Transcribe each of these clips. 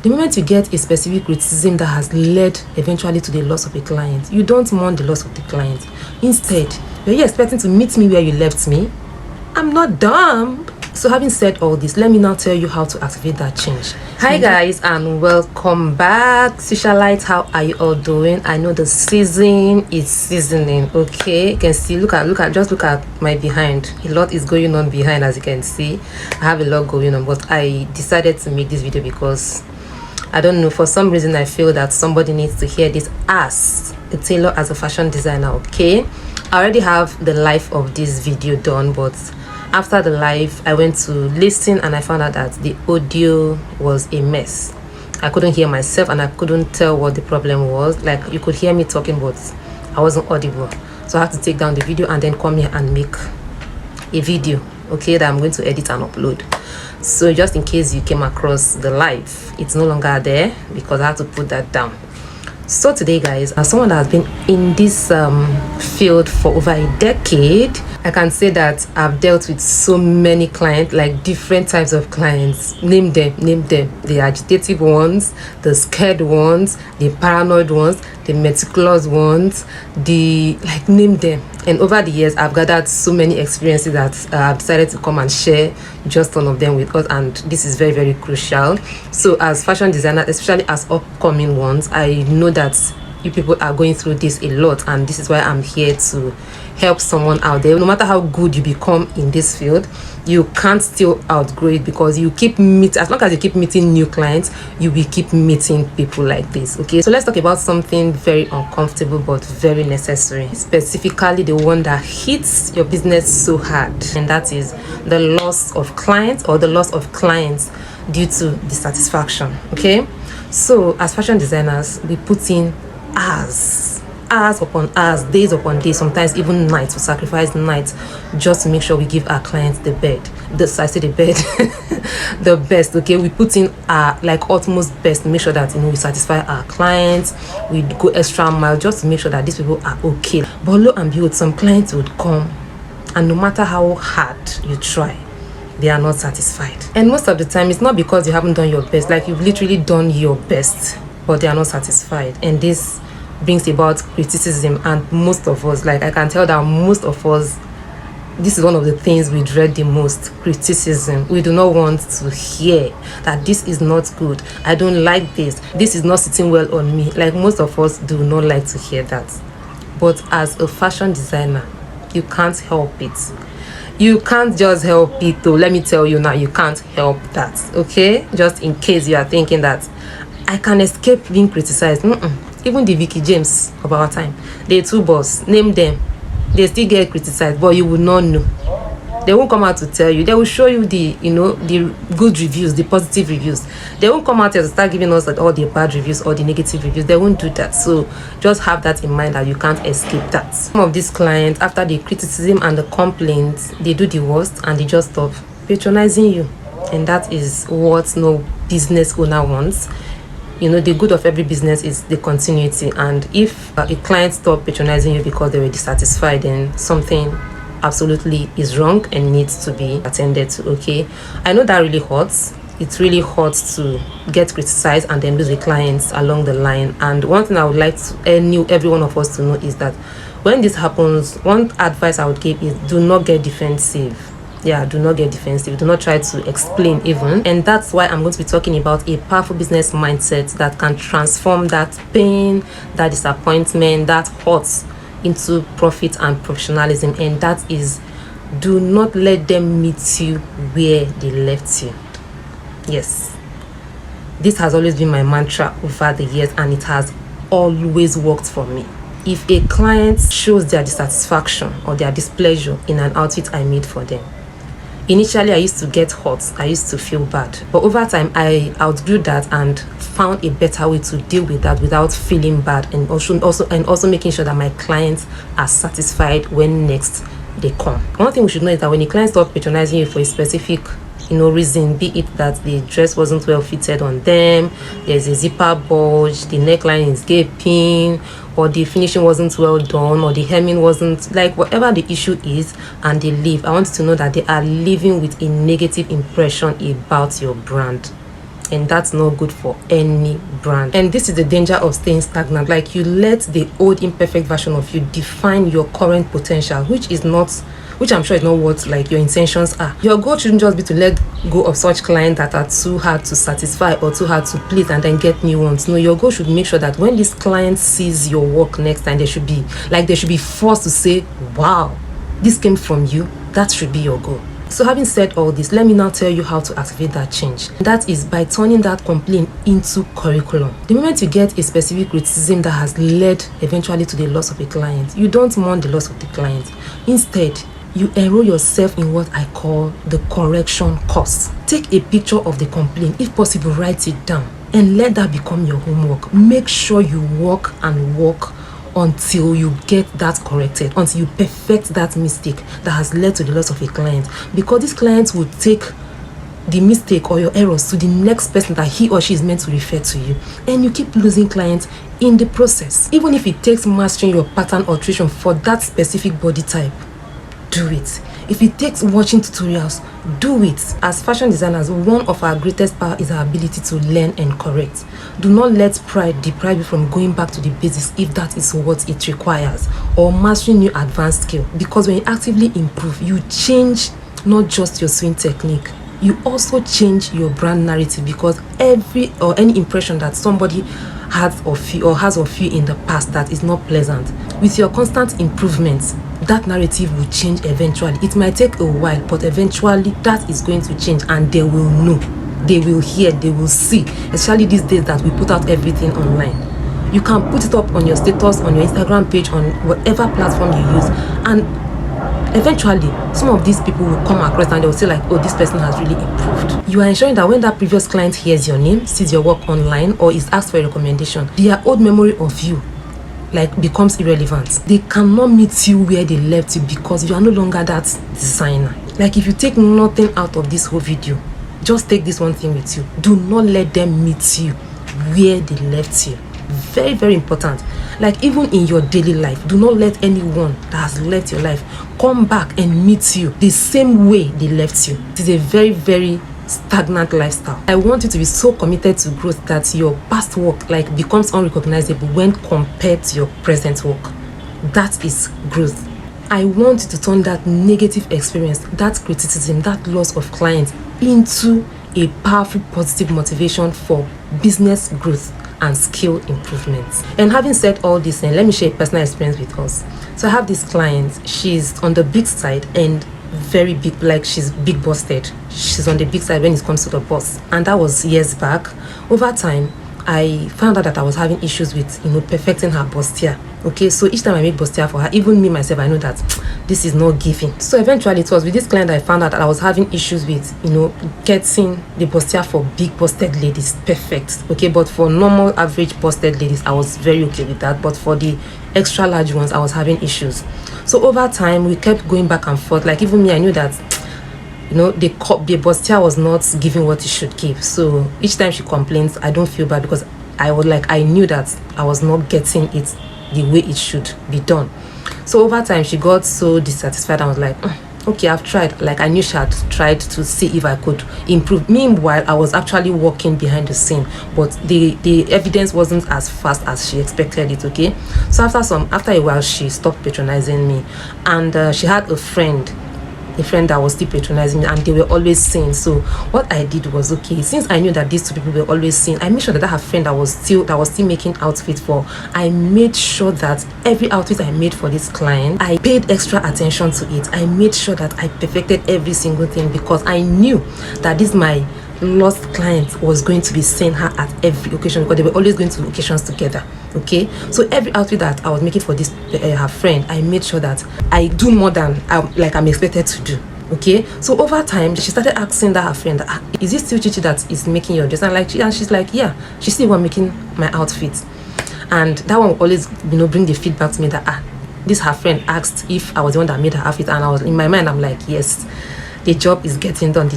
The moment you get a specific criticism that has led eventually to the loss of a client, you don't mourn the loss of the client. Instead, you're expecting to meet me where you left me? I'm not dumb. So having said all this, let me now tell you how to activate that change. Hi guys, and welcome back. Socialites, how are you all doing? I know the season is seasoning. Okay, you can see, just look at my behind. A lot is going on behind, as you can see. I have a lot going on, but I decided to make this video because I don't know, for some reason I feel that somebody needs to hear this as a tailor, as a fashion designer. Okay, I already have the life of this video done, but after the live I went to listen and I found out that the audio was a mess. I couldn't hear myself and I couldn't tell what the problem was. Like, you could hear me talking but I wasn't audible, so I had to take down the video and then come here and make a video, okay, that I'm going to edit and upload. So just in case you came across the live, it's no longer there because I had to put that down. So today guys, as someone that has been in this field for over a decade, I can say that I've dealt with so many clients, like different types of clients. Name them. The agitative ones, the scared ones, the paranoid ones, the meticulous ones, name them. And over the years I've gathered so many experiences that I've decided to come and share just one of them with us, and this is very, very crucial. So as fashion designers, especially as upcoming ones, I know that you people are going through this a lot, and this is why I'm here to help someone out there. No matter how good you become in this field, you can't still outgrow it, because you keep as long as you keep meeting new clients, you will keep meeting people like this. Okay, so let's talk about something very uncomfortable but very necessary, specifically the one that hits your business so hard, and that is the loss of clients, or the loss of clients due to dissatisfaction. Okay, so as fashion designers, we put in hours upon hours, days upon days, sometimes even nights. We sacrifice nights just to make sure we give our clients the best. Okay, we put in our utmost best to make sure that we satisfy our clients. We go extra mile just to make sure that these people are okay. But lo and behold, some clients would come, and no matter how hard you try, they are not satisfied. And most of the time it's not because you haven't done your best, like you've literally done your best, but they are not satisfied. And this brings about criticism, and most of us, I can tell that most of us, this is one of the things we dread the most: criticism. We do not want to hear that this is not good, I don't like this is not sitting well on me. Like, most of us do not like to hear that. But as a fashion designer, you can't help it. You can't just help it though. Let me tell you now, you can't help that. Okay, just in case you are thinking that I can escape being criticized. Even the Vicky James of our time, the two boss, name them, they still get criticized, but you will not know. They won't come out to tell you. They will show you the good reviews, the positive reviews. They won't come out here to start giving us all the bad reviews or the negative reviews. They won't do that. So just have that in mind, that you can't escape that. Some of these clients, after the criticism and the complaints, they do the worst and they just stop patronizing you. And that is what no business owner wants. The good of every business is the continuity, and if a client stops patronizing you because they were dissatisfied, then something absolutely is wrong and needs to be attended to. Okay, I know that really hurts. It's really hard to get criticized and then lose the clients along the line. And one thing I would like every one of us to know is that when this happens, one advice I would give is do not get defensive. Do not get defensive. Do not try to explain even. And that's why I'm going to be talking about a powerful business mindset that can transform that pain, that disappointment, that hurt into profit and professionalism. And that is, do not let them meet you where they left you. Yes, this has always been my mantra over the years, and it has always worked for me. If a client shows their dissatisfaction or their displeasure in an outfit I made for them, initially I used to get hurt, I used to feel bad, but over time I outgrew that and found a better way to deal with that without feeling bad, and also making sure that my clients are satisfied when next they come. One thing we should know is that when a client stops patronizing you for a specific reason, be it that the dress wasn't well fitted on them, there's a zipper bulge, the neckline is gaping, or the finishing wasn't well done, or the hemming wasn't, whatever the issue is, and they leave, I want you to know that they are living with a negative impression about your brand. and that's not good for any brand. And this is the danger of staying stagnant. Like, you let the old imperfect version of you define your current potential, which I'm sure is not what like your intentions are. Your goal shouldn't just be to let go of such clients that are too hard to satisfy or too hard to please and then get new ones. No, your goal should make sure that when this client sees your work next time, they should be forced to say, wow, this came from you. That should be your goal. So having said all this, let me now tell you how to activate that change. That is by turning that complaint into curriculum. The moment you get a specific criticism that has led eventually to the loss of a client, you don't mourn the loss of the client. Instead, you enroll yourself in what I call the correction course. Take a picture of the complaint. If possible, write it down and let that become your homework. Make sure you walk and walk until you get that corrected, until you perfect that mistake that has led to the loss of a client. Because these clients will take the mistake or your errors to the next person that he or she is meant to refer to you, and you keep losing clients in the process. Even if it takes mastering your pattern alteration for that specific body type, do it. If it takes watching tutorials, do it. As fashion designers, one of our greatest power is our ability to learn and correct. Do not let pride deprive you from going back to the basics if that is what it requires, or mastering new advanced skill. Because when you actively improve, you change not just your sewing technique, you also change your brand narrative, because any impression that somebody has of you in the past that is not pleasant, with your constant improvements, that narrative will change eventually. It might take a while, but eventually that is going to change, and they will know, they will hear, they will see, especially these days that we put out everything online. You can put it up on your status, on your Instagram page, on whatever platform you use, and eventually some of these people will come across and they will say like, oh, this person has really improved. You are ensuring that when that previous client hears your name, sees your work online, or is asked for a recommendation, their old memory of you becomes irrelevant. They cannot meet you where they left you, because you are no longer that designer. Like, if you take nothing out of this whole video, just take this one thing with you. Do not let them meet you where they left you. Very, very important. Like, even in your daily life, do not let anyone that has left your life come back and meet you the same way they left you. It is a very, very stagnant lifestyle. I want you to be so committed to growth that your past work becomes unrecognizable when compared to your present work. That is growth. I want you to turn that negative experience, that criticism, that loss of clients into a powerful positive motivation for business growth and skill improvements. And having said all this, let me share a personal experience with us. So I have this client. She's on the big side and very big, like she's big busted. She's on the big side when it comes to the boss, and that was years back. Over time, I found out that I was having issues with perfecting her bustier. Okay, so each time I make bustier for her, even me myself, I know that this is not giving. So eventually it was with this client I found out that I was having issues with getting the bustier for big busted ladies perfect. Okay, but for normal average busted ladies I was very okay with that, but for the extra large ones I was having issues. So over time we kept going back and forth. Like, even me, I knew that the bustier was not giving what it should give. So each time she complains, I don't feel bad, because I knew that I was not getting it the way it should be done. So over time she got so dissatisfied and was like, okay, I've tried. Like, I knew she had tried to see if I could improve. Meanwhile, I was actually working behind the scene, but the evidence wasn't as fast as she expected it. Okay, so after a while she stopped patronizing me, and she had a friend that was still patronizing me, and they were always saying. So what I did was, okay, since I knew that these two people were always saying, I made sure that I have a friend that was still making outfits for. I made sure that every outfit I made for this client, I paid extra attention to it. I made sure that I perfected every single thing, because I knew that this my lost client was going to be seeing her at every occasion, because they were always going to occasions together. Okay, so every outfit that I was making for this her friend, I made sure that I do more than I'm expected to do. Okay, so over time she started asking that her friend, is it still Chichi that is making your dress? And she's like, yeah, she's still one making my outfits. And that one will always bring the feedback to me that this her friend asked if I was the one that made her outfit, and I was in my mind, I'm like, yes, the job is getting done.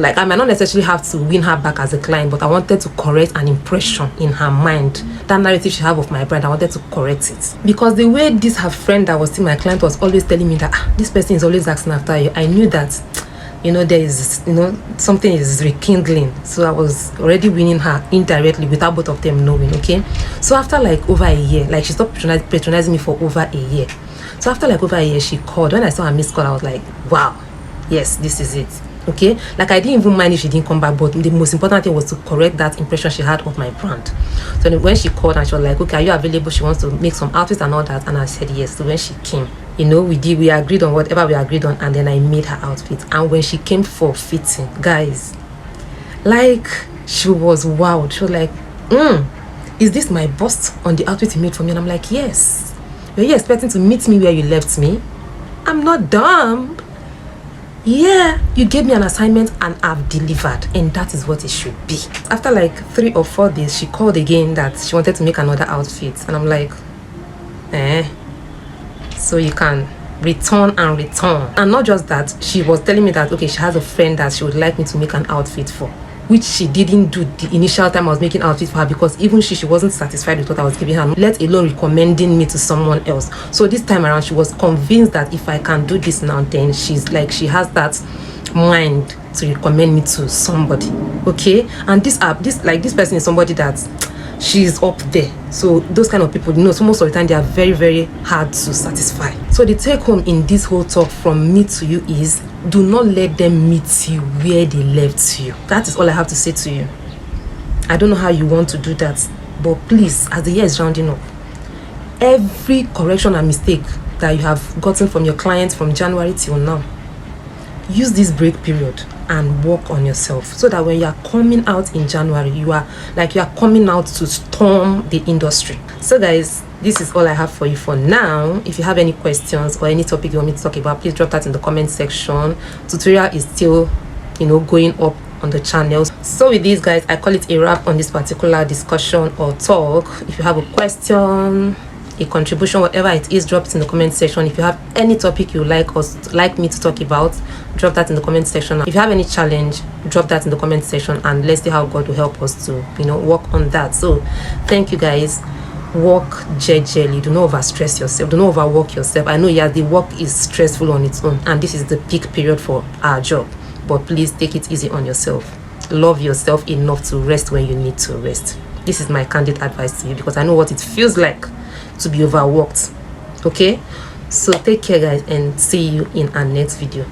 Like, I might not necessarily have to win her back as a client, but I wanted to correct an impression in her mind. That narrative she have of my brand, I wanted to correct it. Because the way this her friend that was still my client was always telling me that this person is always asking after you, I knew that you know, there is, you know, something is rekindling. So I was already winning her indirectly without both of them knowing. Okay, so after like over a year, like she stopped patronizing me for over a year. So after like over a year, she called. When I saw her missed call, I was like, wow, yes, this is it. Okay, like I didn't even mind if she didn't come back, but the most important thing was to correct that impression she had of my brand. So when she called and she was like, okay, are you available? She wants to make some outfits and all that, and I said yes. So when she came, you know, we agreed on whatever we agreed on, and then I made her outfit. And when she came for fitting, guys, like, she was wowed. She was like, is this my bust on the outfit you made for me? And I'm like, yes. Were you expecting to meet me where you left me? I'm not dumb. Yeah, you gave me an assignment and I've delivered, and that is what it should be. After like 3 or 4 days, she called again that she wanted to make another outfit, and I'm like, so you can return and return. And not just that, she was telling me that okay, she has a friend that she would like me to make an outfit for, which she didn't do the initial time I was making outfit for her, because even she wasn't satisfied with what I was giving her, let alone recommending me to someone else. So this time around, she was convinced that if I can do this now, then she's like, she has that mind to recommend me to somebody. Okay, and this person is somebody that she's up there. So those kind of people, you know, so most of the time they are very, very hard to satisfy. So the take home in this whole talk from me to you is, do not let them meet you where they left you. That is all I have to say to you. I don't know how you want to do that, but please, as the year is rounding up, every correction and mistake that you have gotten from your clients from January till now, use this break period and work on yourself, so that when you are coming out in January, you are coming out to storm the industry. So guys, this is all I have for you for now. If you have any questions or any topic you want me to talk about, please drop that in the comment section. Tutorial is still, you know, going up on the channel. So with these guys, I call it a wrap on this particular discussion or talk. If you have a question, a contribution, whatever it is, drop it in the comment section. If you have any topic you like me to talk about, drop that in the comment section. If you have any challenge, drop that in the comment section, and let's see how God will help us to, you know, work on that. So thank you guys. Work jejely. Do not overstress yourself. Do not overwork yourself. I know, yeah, the work is stressful on its own, and this is the peak period for our job, but please take it easy on yourself. Love yourself enough to rest when you need to rest. This is my candid advice to you, because I know what it feels like to be overworked. Okay, so take care guys, and see you in our next video.